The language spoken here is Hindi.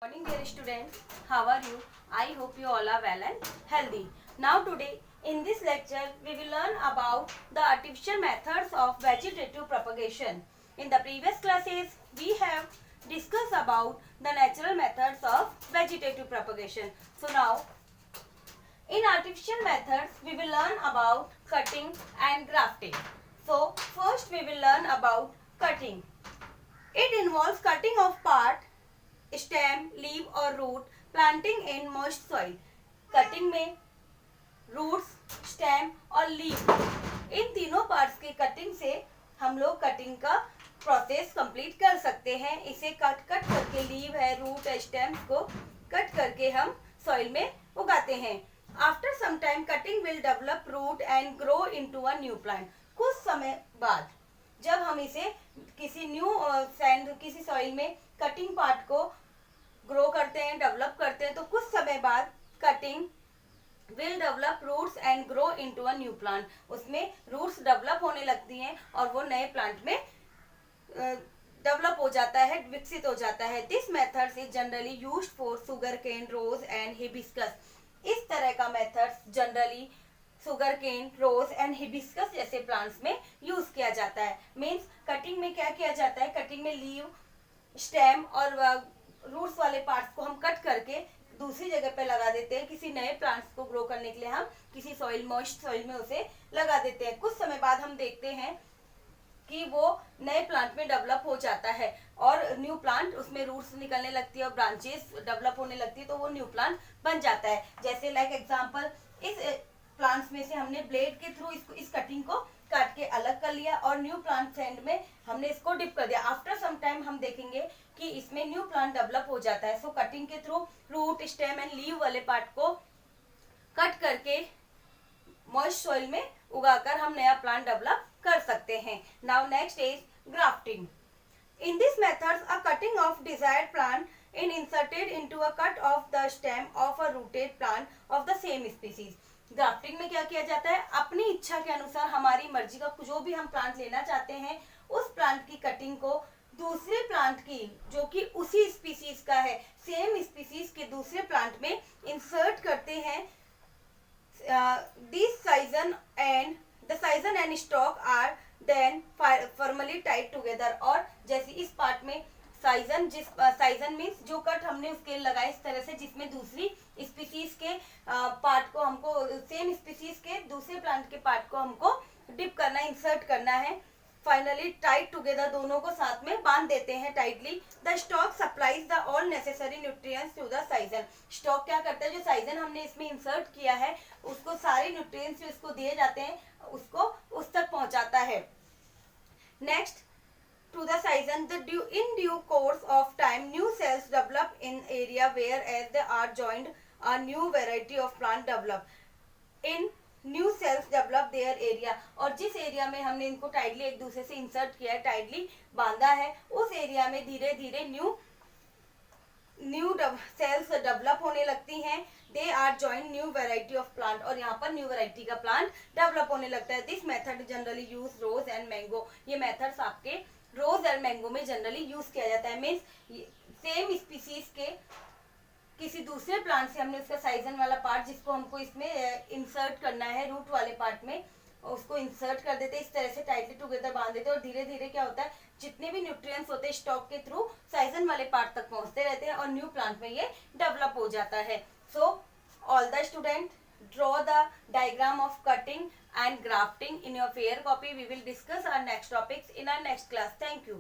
Morning dear students, how are you? I hope you all are well and healthy. Now today in this lecture we will learn about the artificial methods of vegetative propagation. In the previous classes we have discussed about the natural methods of vegetative propagation. So now in artificial methods we will learn about cutting and grafting. So first we will learn about cutting. It involves cutting of part, stem, leave और root planting in moist soil. Cutting में रूट्स, स्टेम और लीव इन तीनों पार्ट्स की कटिंग से हम लोग कटिंग का प्रोसेस कंप्लीट कर सकते हैं. इसे कट करके लीव है, रूट है, स्टेम्स को कट करके हम सॉइल में उगाते हैं. After some time cutting will develop root and grow into a new plant. कुछ समय बाद जब हम इसे किसी न्यू सैंड किसी सॉइल में कटिंग पार्ट को ग्रो करते हैं, डेवलप करते हैं, तो कुछ समय बाद cutting will develop roots and grow into a new plant. उसमें रूट्स डेवलप होने लगती हैं और वो नए प्लांट में डेवलप हो जाता है, विकसित हो जाता है. This methods is generally used for sugar cane, rose and hibiscus. इस तरह का methods generally sugar cane, rose and hibiscus जैसे प्लांट्स में यूज किया जाता है. मीन्स कटिंग में क्या किया जाता है, कटिंग में लीव, स्टेम और रूट्स वाले पार्ट्स को हम कट करके दूसरी जगह पे लगा देते हैं. किसी नए प्लांट्स को ग्रो करने के लिए हम किसी सॉइल, मॉइस्ट सॉइल में उसे लगा देते हैं. कुछ समय बाद हम देखते हैं कि वो नए प्लांट में डेवलप हो जाता है और न्यू प्लांट, उसमें रूट्स निकलने लगती है और ब्रांचेस डेवलप होने लगती है, तो वो न्यू प्लांट बन जाता है. जैसे लाइक एग्जांपल, इस प्लांट्स में से हमने ब्लेड के थ्रू इस कटिंग को काट के अलग कर लिया और न्यू प्लांट एंड में हमने इसको डिप कर दिया. आफ्टर सम टाइम हम देखेंगे कि इसमें न्यू प्लांट डेवलप हो जाता है. सो कटिंग के through root, stem and leave वाले पार्ट को कट करके मॉइस्ट सॉइल में उगाकर हम नया प्लांट डेवलप कर सकते हैं. Now next is grafting. In this methods, a cutting of desired plant is inserted into a cut of the stem of a rooted plant of the same species. Grafting में क्या किया जाता है, अपनी इच्छा के अनुसार, हमारी मर्जी का जो भी हम प्लांट लेना चाहते हैं, उस प्लांट की कटिंग को दूसरे प्लांट की जो कि उसी स्पीसीज का है, सेम स्पीसीज के दूसरे प्लांट में इंसर्ट करते हैं. This scion and stock are then formally tied together. और जैसे इस पार्ट में साइजन मीन्स जो कट हमने उसके लगाए इस तरह से जिसमें दूसरी स्पीसीज के पार्ट को हमको, सेम स्पीसीज के दूसरे प्लांट के पार्ट को हमको डिप करना, इंसर्ट करना है. फाइनली टाइट टुगेदर, दोनों को साथ में बांध देते हैं tightly. The stock supplies the all necessary nutrients to the scion. Stock क्या करता है, जो साइजन हमने इसमें इंसर्ट किया है उसको सारे न्यूट्रिएंट्स जो इसको दिए जाते हैं उसको उस तक पहुंचाता है. Next, to the season, in due course of time, new cells develop in area whereas they are joined, a new variety of plant develop. In new cells develop their area. और जिस एरिया में हमने इनको टाइटली एक दूसरे से इंसर्ट किया है, टाइटली बांधा है, उस एरिया में धीरे धीरे न्यू सेल्स डेवलप होने लगती हैं. They are join new variety of plant. और यहाँ पर न्यू वेराइटी का प्लांट डेवलप होने लगता है. This method generally use rose and mango. ये मेथड्स आपके रोज और मैंगो में जनरली यूज किया जाता है. मीन्स सेम स्पीसीज के किसी दूसरे प्लांट से हमने उसका साइजन वाला पार्ट जिसको हमको इसमें इंसर्ट करना है रूट वाले पार्ट में, उसको इंसर्ट कर देते हैं, इस तरह से टाइटली टुगेदर बांध देते हैं और धीरे धीरे क्या होता है, जितने भी न्यूट्रिएंट्स होते हैं स्टॉक के थ्रू साइजन वाले पार्ट तक पहुंचते रहते हैं और न्यू प्लांट में ये डेवलप हो जाता है. So all the student, draw the diagram of cutting and grafting in your fair copy. We will discuss our next topics in our next class. Thank you.